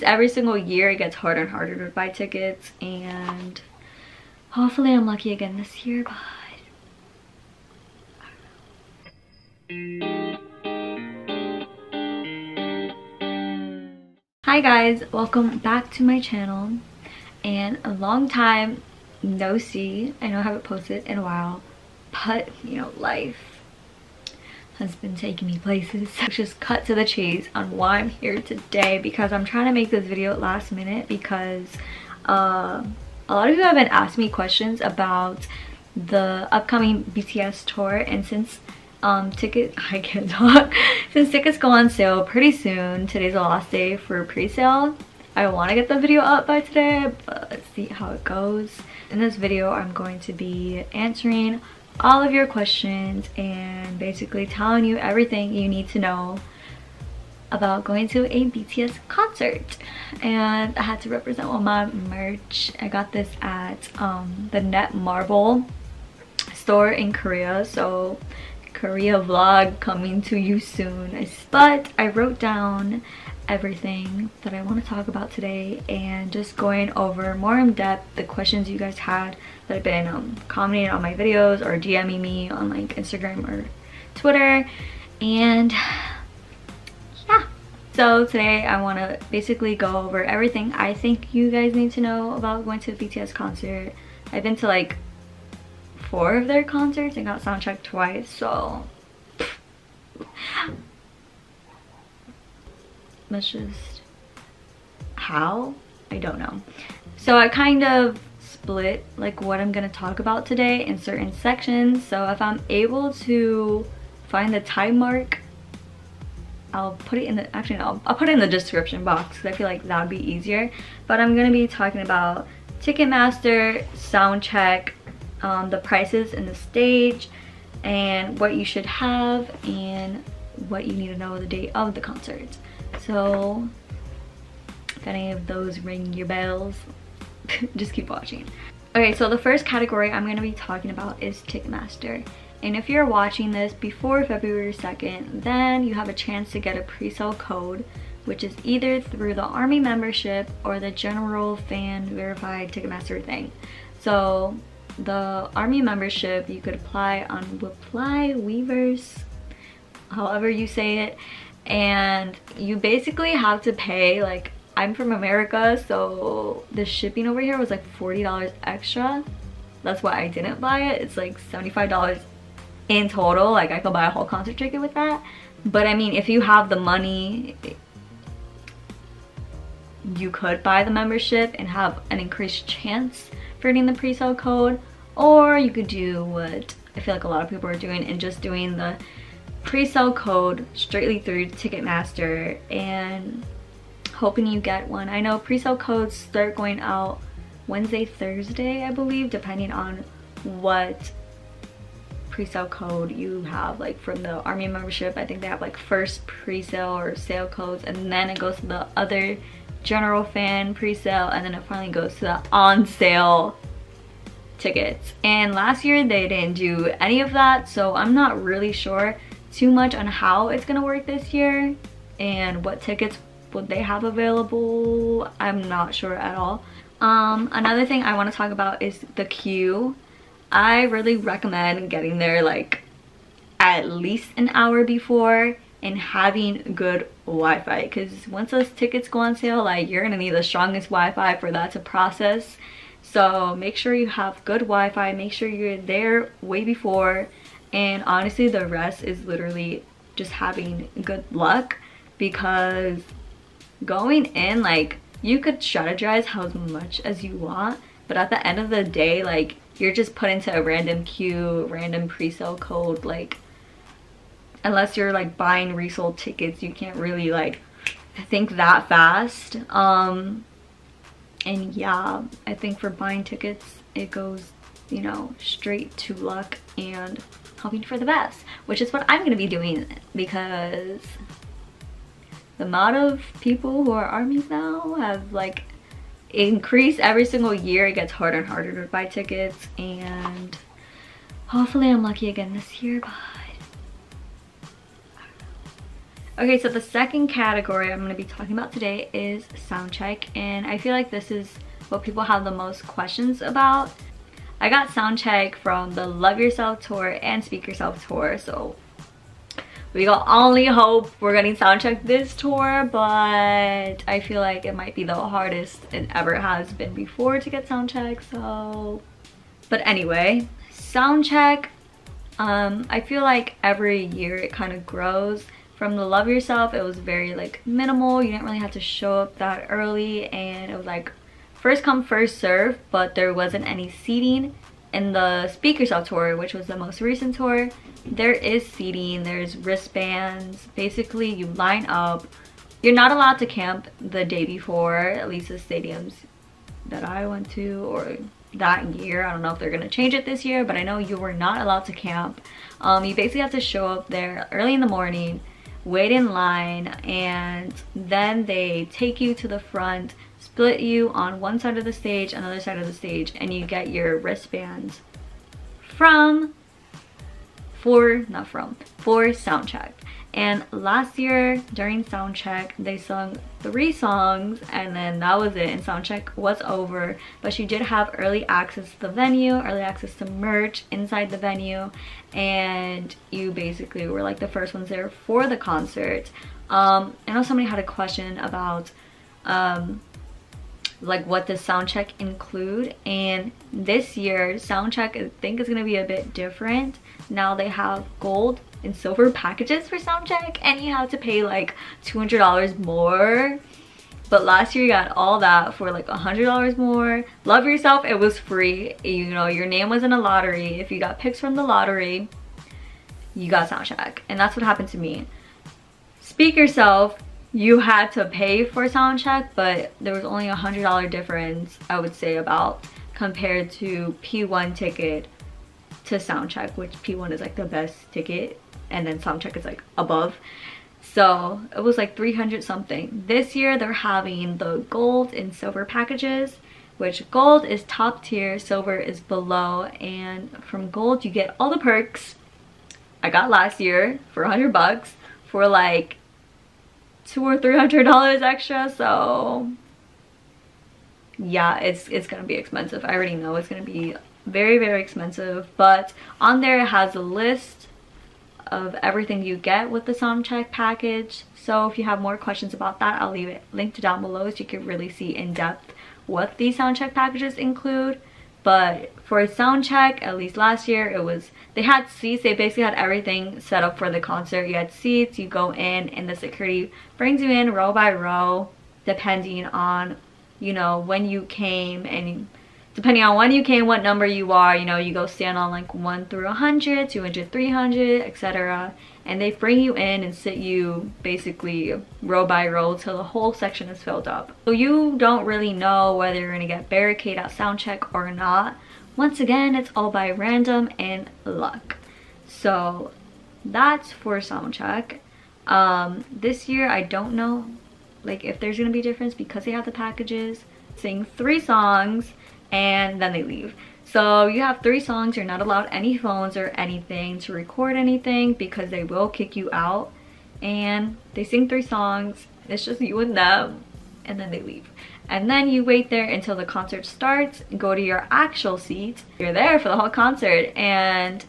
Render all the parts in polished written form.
Every single year it gets harder and harder to buy tickets, and hopefully I'm lucky again this year, but hi guys, welcome back to my channel. And a long time no see. I know I haven't posted in a while, but you know, life has been taking me places. Let's just cut to the chase on why I'm here today, because I'm trying to make this video last minute because a lot of you have been asking me questions about the upcoming BTS tour, and since I can't talk. Since tickets go on sale pretty soon, today's the last day for pre-sale. I want to get the video up by today, but let's see how it goes. In this video, I'm going to be answering all of your questions and basically telling you everything you need to know about going to a BTS concert. And I had to represent all my merch. I got this at the Net Marble store in Korea, so Korea vlog coming to you soon. But I wrote down everything that I want to talk about today and just going over more in depth the questions you guys had that have been commenting on my videos or DMing me on like Instagram or Twitter. And yeah, so today I want to basically go over everything I think you guys need to know about going to a BTS concert. I've been to like 4 of their concerts and got Soundcheck twice, so let's just, how? I don't know. So I kind of split like what I'm gonna talk about today in certain sections, so if I'm able to find the time mark, I'll put it in the, actually no, I'll put it in the description box because I feel like that would be easier. But I'm gonna be talking about Ticketmaster, Soundcheck, the prices and the stage, and what you should have and what you need to know the date of the concert. So if any of those ring your bells, just keep watching. Okay, so the first category I'm going to be talking about is Ticketmaster. And if you're watching this before February 2nd, then you have a chance to get a pre-sale code, which is either through the ARMY membership or the general fan verified Ticketmaster thing. So the ARMY membership, you could apply on Reply Weavers, however you say it, and you basically have to pay, like, I'm from America, so the shipping over here was like $40 extra. That's why I didn't buy it. It's like $75 in total. Like, I could buy a whole concert ticket with that. But I mean, if you have the money, you could buy the membership and have an increased chance for getting the pre-sale code, or you could do what I feel like a lot of people are doing and just doing the pre-sale code straightly through Ticketmaster and hoping you get one. I know pre-sale codes start going out Wednesday, Thursday, I believe, depending on what pre-sale code you have. Like from the ARMY membership, I think they have like first pre-sale or sale codes, and then it goes to the other general fan pre-sale, and then it finally goes to the on-sale tickets. And last year they didn't do any of that, so I'm not really sure too much on how it's gonna work this year and what tickets would they have available. I'm not sure at all. Another thing I want to talk about is the queue. I really recommend getting there like at least an hour before and having good Wi-Fi, because once those tickets go on sale, like, you're gonna need the strongest Wi-Fi for that to process. So make sure you have good Wi-Fi, make sure you're there way before, and honestly the rest is literally just having good luck, because going in, like, you could strategize how much as you want, but at the end of the day, like, you're just put into a random queue, random pre-sale code. Like, unless you're like buying resold tickets, you can't really like think that fast. And yeah, I think for buying tickets, it goes, you know, straight to luck and hoping for the best, which is what I'm gonna be doing, because the amount of people who are ARMYs now have like increased every single year. It gets harder and harder to buy tickets, and hopefully I'm lucky again this year, but Okay, so the second category I'm going to be talking about today is Soundcheck, and I feel like this is what people have the most questions about. I got Soundcheck from the Love Yourself tour and Speak Yourself tour, so we can only hope we're getting Soundcheck this tour, but I feel like it might be the hardest it ever has been before to get Soundcheck, so... But anyway, Soundcheck, I feel like every year it kind of grows. From the Love Yourself, it was very like minimal. You didn't really have to show up that early, and it was like first come first serve, but there wasn't any seating. In the Speak Yourself tour, which was the most recent tour, there is seating, there's wristbands. Basically you line up. You're not allowed to camp the day before, at least the stadiums that I went to or that year. I don't know if they're gonna change it this year, but I know you were not allowed to camp. You basically have to show up there early in the morning, wait in line, and then they take you to the front, split you on one side of the stage, another side of the stage, and you get your wristbands for Soundcheck. And last year during Soundcheck, they sung 3 songs and then that was it, and Soundcheck was over. But you did have early access to the venue, early access to merch inside the venue, and you basically were like the first ones there for the concert. I know somebody had a question about like what does Soundcheck include, and this year Soundcheck I think is gonna be a bit different. Now they have gold and silver packages for Soundcheck, and you have to pay like $200 more, but last year you got all that for like $100 more. Love Yourself, it was free. You know, your name was in a lottery. If you got picks from the lottery, you got Soundcheck, and that's what happened to me. Speak Yourself, you had to pay for Soundcheck, but there was only $100 difference, I would say, about compared to P1 ticket to Soundcheck, which P1 is like the best ticket, and then Soundcheck is like above. So it was like 300 something. This year they're having the gold and silver packages, which gold is top tier, silver is below, and from gold you get all the perks I got last year for $100 for like $200 or $300 extra. So yeah, it's gonna be expensive. I already know it's gonna be very, very expensive, but on there it has a list of everything you get with the Soundcheck package. So if you have more questions about that, I'll leave it linked down below so you can really see in depth what these Soundcheck packages include. But for Soundcheck, at least last year, it was, they had seats. They basically had everything set up for the concert. You had seats, you go in, and the security brings you in row by row, depending on, you know, when you came, and depending on when you came, what number you are, you know, you go stand on like 1 through 100, 200, 300, etc. And they bring you in and sit you basically row by row till the whole section is filled up. So you don't really know whether you're gonna get barricade at Soundcheck or not. Once again, it's all by random and luck. So that's for Soundcheck. This year, I don't know like if there's gonna be a difference because they have the packages. Sing 3 songs and then they leave. So you have 3 songs. You're not allowed any phones or anything to record anything because they will kick you out. And they sing 3 songs. It's just you and them, and then they leave. And then you wait there until the concert starts, go to your actual seat. You're there for the whole concert. And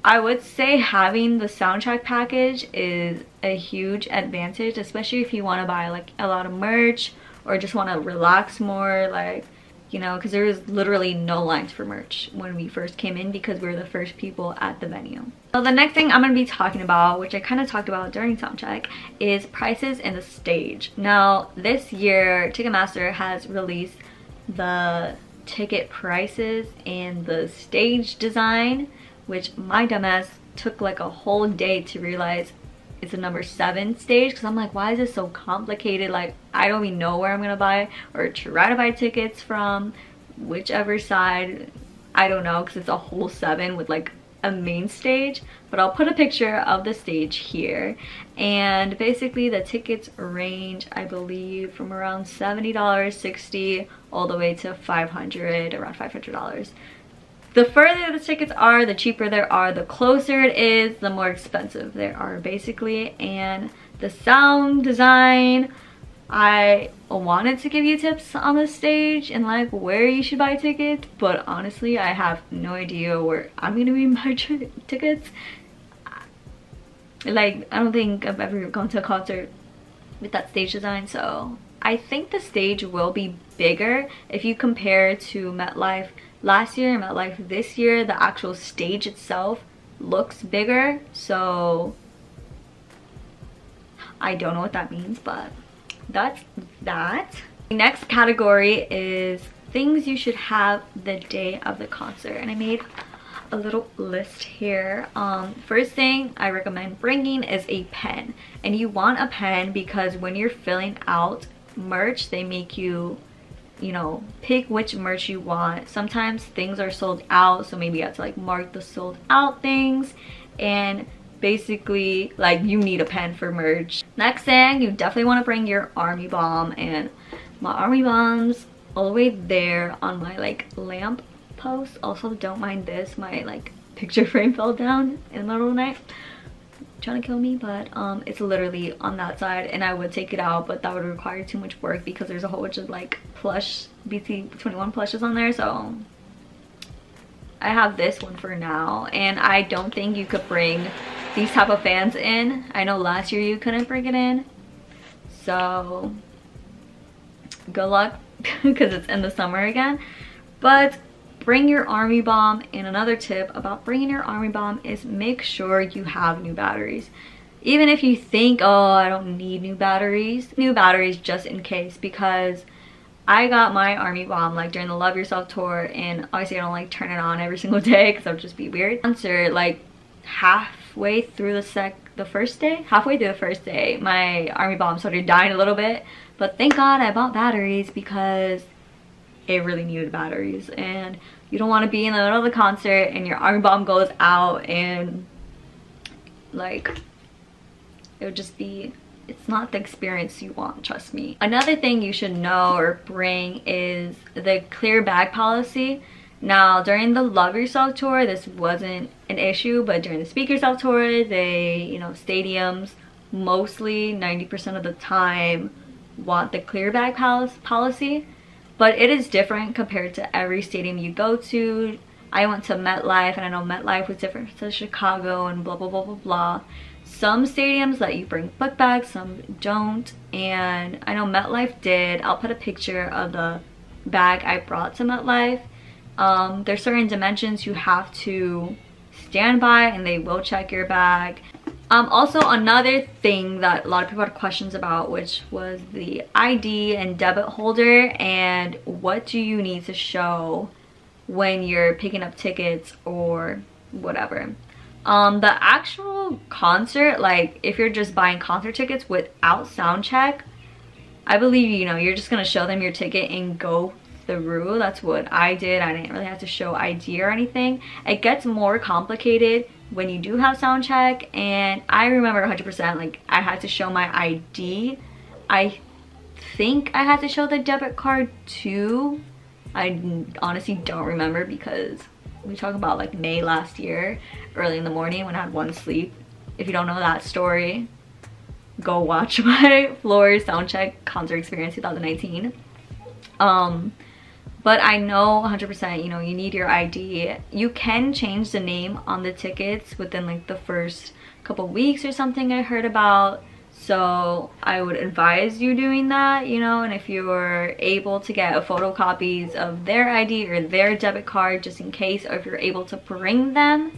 I would say having the Soundcheck package is a huge advantage, especially if you want to buy like a lot of merch or just want to relax more, like, you know, because there was literally no lines for merch when we first came in because we were the first people at the venue. So the next thing I'm going to be talking about, which I kind of talked about during Soundcheck, is prices in the stage. Now this year Ticketmaster has released the ticket prices and the stage design, which my dumbass took like a whole day to realize it's a number 7 stage, because I'm like, why is this so complicated? Like, I don't even know where I'm gonna buy or try to buy tickets from, whichever side, I don't know, because it's a whole 7 with like a main stage. But I'll put a picture of the stage here, and basically the tickets range, I believe, from around $70, $60, all the way to $500, around $500. The further the tickets are, the cheaper there are. The closer it is, the more expensive there are, basically. And the sound design. I wanted to give you tips on the stage and like where you should buy tickets, but honestly I have no idea where I'm gonna be buying tickets. Like, I don't think I've ever gone to a concert with that stage design, so I think the stage will be bigger if you compare to MetLife last year and MetLife this year. The actual stage itself looks bigger, so I don't know what that means, but that's that. The next category is things you should have the day of the concert, and I made a little list here. First thing I recommend bringing is a pen, and you want a pen because when you're filling out merch, they make you, you know, pick which merch you want. Sometimes things are sold out, so maybe you have to like mark the sold out things, and basically like you need a pen for merch. Next thing, you definitely want to bring your army bomb, and my army bomb's all the way there on my like lamp post. Also, don't mind this, my like picture frame fell down in the middle of the night trying to kill me, but it's literally on that side, and I would take it out, but that would require too much work because there's a whole bunch of like plush BT21 plushes on there, so I have this one for now. And I don't think you could bring these type of fans in. I know last year you couldn't bring it in, so good luck because it's in the summer again. But bring your army bomb. And another tip about bringing your army bomb is make sure you have new batteries. Even if you think, oh, I don't need new batteries just in case, because I got my army bomb like during the Love Yourself tour, and obviously I don't like turn it on every single day because that would just be weird. Concert, like halfway through the first day, my army bomb started dying a little bit, but thank God I bought batteries because it really needed batteries, and you don't want to be in the middle of the concert and your army bomb goes out, and like it would just be, it's not the experience you want, trust me. Another thing you should know or bring is the clear bag policy. Now during the Love Yourself tour this wasn't an issue, but during the Speak Yourself tour, they, you know, stadiums mostly 90% of the time want the clear bag policy, but it is different compared to every stadium you go to. I went to MetLife, and I know MetLife was different to Chicago and blah blah blah blah blah. Some stadiums let you bring book bags, some don't, and I know MetLife did. I'll put a picture of the bag I brought to MetLife. There's certain dimensions you have to stand by, and they will check your bag. Also, another thing that a lot of people had questions about, which was the ID and debit holder, and what do you need to show when you're picking up tickets or whatever. The actual concert, like if you're just buying concert tickets without Soundcheck, I believe, you know, you're just gonna show them your ticket and go through. That's what I did. I didn't really have to show ID or anything. It gets more complicated when you do have Soundcheck, and I remember 100% like I had to show my ID. I think I had to show the debit card too. I honestly don't remember because we talk about like May last year, early in the morning when I had one sleep. If you don't know that story, go watch my Floor Soundcheck concert experience 2019. But I know 100%, you know, you need your ID. You can change the name on the tickets within like the first couple weeks or something I heard about. So I would advise you doing that, you know, and if you're able to get photocopies of their ID or their debit card just in case, or if you're able to bring them,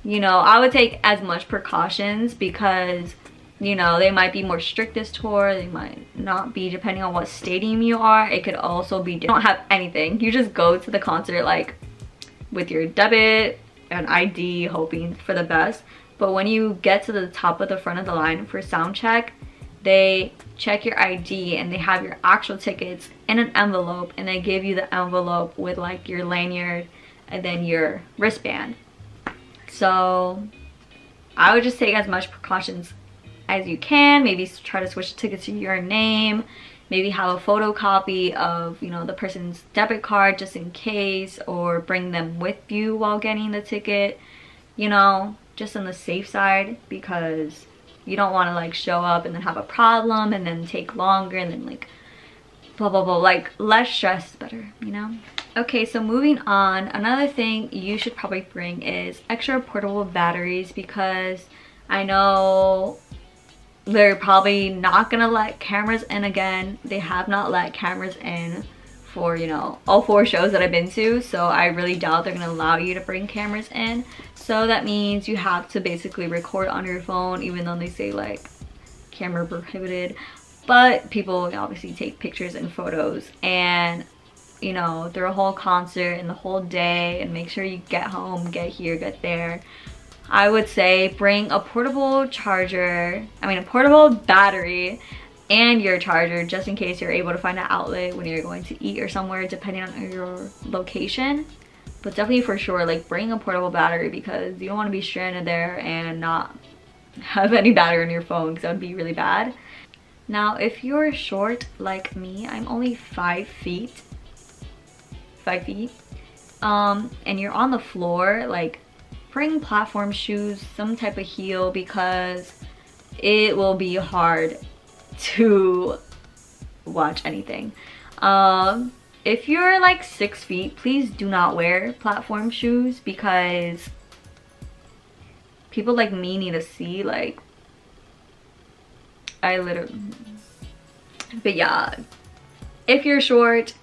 you know, I would take as much precautions because, you know, they might be more strict this tour, they might not be, depending on what stadium you are. It could also be, you don't have anything, you just go to the concert like with your debit and ID, hoping for the best. But when you get to the top of the front of the line for Soundcheck, they check your ID and they have your actual tickets in an envelope, and they give you the envelope with like your lanyard and then your wristband. So I would just take as much precautions as you can. Maybe try to switch the tickets to your name, maybe have a photocopy of, you know, the person's debit card just in case, or bring them with you while getting the ticket, you know, just on the safe side, because you don't want to like show up and then have a problem and then take longer and then like blah blah blah. Like less stress is better, you know? Okay, so moving on, another thing you should probably bring is extra portable batteries, because I know they're probably not gonna let cameras in again. They have not let cameras in for, you know, all 4 shows that I've been to, so I really doubt they're gonna allow you to bring cameras in. So that means you have to basically record on your phone, even though they say like camera prohibited, but people obviously take pictures and photos, and you know, through a whole concert and the whole day, and make sure you get home, get here, get there. I would say bring a portable charger, a portable battery and your charger, just in case you're able to find an outlet when you're going to eat or somewhere, depending on your location. But definitely for sure, like bring a portable battery, because you don't want to be stranded there and not have any battery on your phone, because that would be really bad. Now, if you're short like me, I'm only 5 feet, and you're on the floor, like bring platform shoes, some type of heel, because it will be hard to watch anything. If you're like 6 feet, please do not wear platform shoes, because people like me need to see, like, but yeah, if you're short,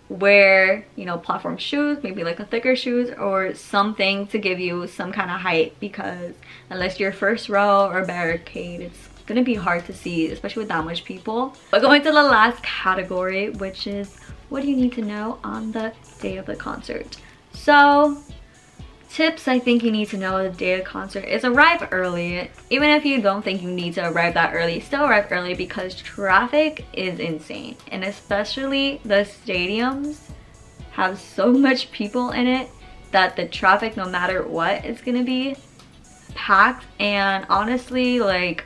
wear, you know, platform shoes, maybe like a thicker shoes or something to give you some kind of height, because unless you're first row or barricade, it's gonna be hard to see, especially with that much people. But going to the last category, which is what do you need to know on the day of the concert. So tips I think you need to know the day of the concert is arrive early. Even if you don't think you need to arrive that early, still arrive early, because traffic is insane, and especially the stadiums have so much people in it that the traffic, no matter what, is gonna be packed. And honestly, like,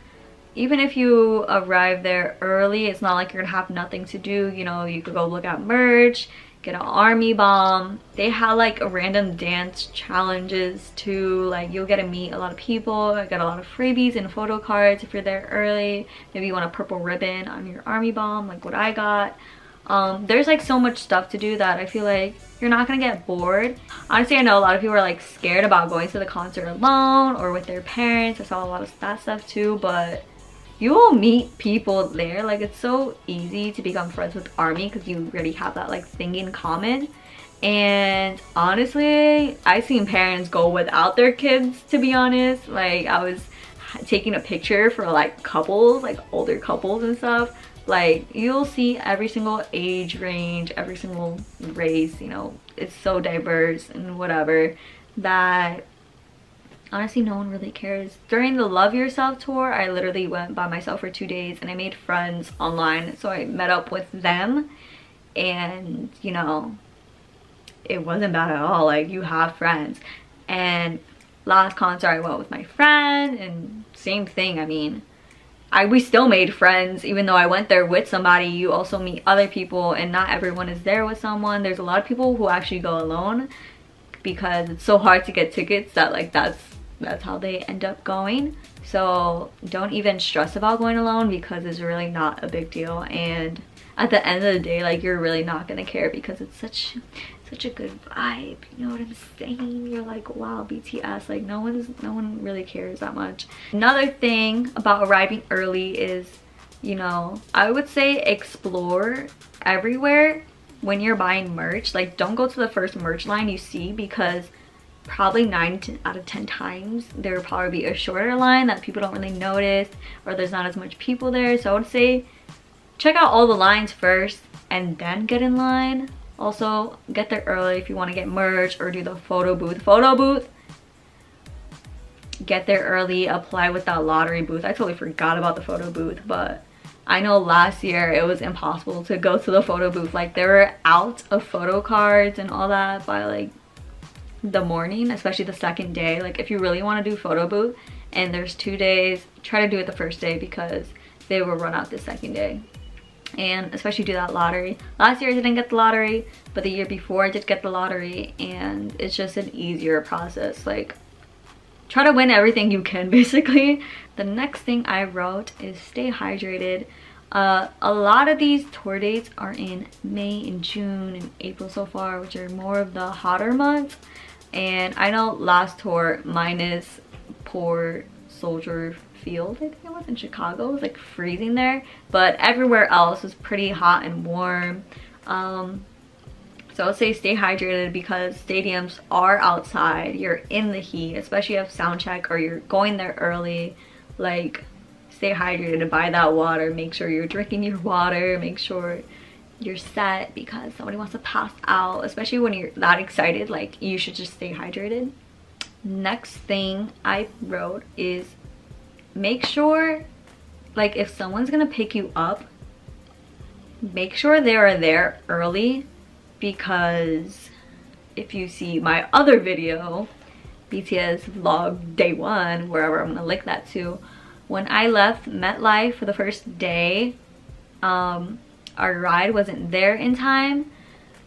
even if you arrive there early, it's not like you're gonna have nothing to do. You know, you could go look at merch, get an army bomb. They have like random dance challenges too. Like, you'll get to meet a lot of people, get a lot of freebies and photo cards if you're there early. Maybe you want a purple ribbon on your army bomb, like what I got. There's like so much stuff to do that I feel like you're not gonna get bored. Honestly, I know a lot of people are like scared about going to the concert alone or with their parents. I saw a lot of that stuff too, but you will meet people there. Like, it's so easy to become friends with ARMY because you already have that like thing in common. And honestly, I've seen parents go without their kids, to be honest. Like, I was taking a picture for like couples, like older couples and stuff. Like, you'll see every single age range, every single race, you know, it's so diverse and whatever, that honestly no one really cares. During the Love Yourself tour, I literally went by myself for 2 days and I made friends online. So I met up with them, and you know, it wasn't bad at all. Like, you have friends. And last concert I went with my friend, and same thing. I mean, we still made friends. Even though I went there with somebody, you also meet other people, and not everyone is there with someone. There's a lot of people who actually go alone because it's so hard to get tickets that like that's how they end up going. So don't even stress about going alone, because it's really not a big deal. And at the end of the day, like, you're really not gonna care, because it's such a good vibe, you know what I'm saying? You're like, wow, BTS, like no one really cares that much. Another thing about arriving early is, you know, I would say explore everywhere when you're buying merch. Like, don't go to the first merch line you see, because probably 9 out of 10 times there will probably be a shorter line that people don't really notice, or there's not as much people there. So I would say check out all the lines first and then get in line. Also, get there early if you want to get merch or do the photo booth. Get there early, apply with that lottery booth. I totally forgot about the photo booth, but I know last year it was impossible to go to the photo booth. Like, they were out of photo cards and all that by like the morning, especially the second day. Like, if you really want to do photo booth and there's 2 days, try to do it the first day, because they will run out the second day. And especially do that lottery. Last year I didn't get the lottery, but the year before I did get the lottery, and it's just an easier process. Like, try to win everything you can basically. The next thing I wrote is stay hydrated. A lot of these tour dates are in May and June and April so far, which are more of the hotter months. And I know last tour, minus Port Soldier Field, I think it was in Chicago, it was like freezing there, but everywhere else was pretty hot and warm. So I would say stay hydrated because stadiums are outside, you're in the heat, especially if you have Soundcheck or you're going there early. Like, stay hydrated and buy that water. Make sure you're drinking your water, make sure you're set because somebody wants to pass out, especially when you're that excited. Like, you should just stay hydrated. Next thing I wrote is make sure, like, if someone's gonna pick you up, make sure they are there early, because if you see my other video, BTS vlog day 1, wherever I'm gonna link that to, when I left MetLife for the first day, our ride wasn't there in time,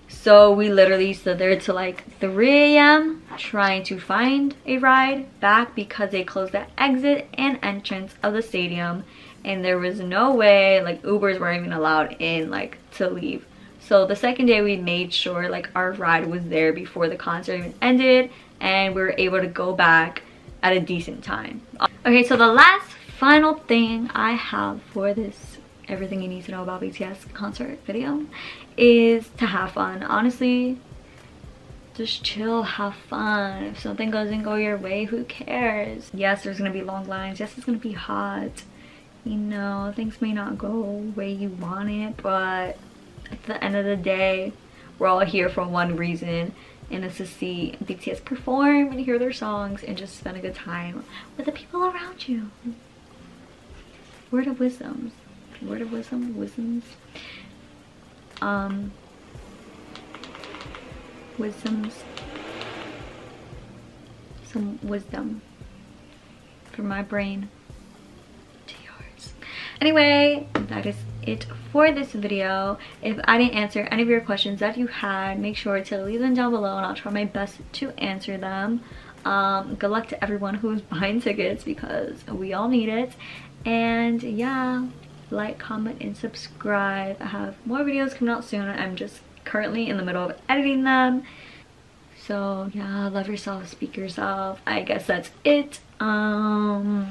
so we literally stood there till like 3 a.m. trying to find a ride back because they closed the exit and entrance of the stadium, and there was no way, like, Ubers weren't even allowed in, like, to leave. So the second day we made sure like our ride was there before the concert even ended, and we were able to go back at a decent time. Okay, so the last final thing I have for this everything you need to know about BTS concert video is to have fun. Honestly, just chill, have fun. If something doesn't go your way, who cares? Yes, there's gonna be long lines. Yes, it's gonna be hot. You know, things may not go the way you want it, but at the end of the day, we're all here for one reason, and it's to see BTS perform and hear their songs and just spend a good time with the people around you. Word of wisdoms. Word of wisdom? Wisdoms? Wisdoms. Some wisdom from my brain to yours. Anyway, that is it for this video. If I didn't answer any of your questions that you had, make sure to leave them down below and I'll try my best to answer them. Good luck to everyone who's buying tickets because we all need it. And yeah, like, comment, and subscribe. I have more videos coming out soon. I'm just currently in the middle of editing them. So yeah, love yourself, speak yourself. I guess that's it. Bye.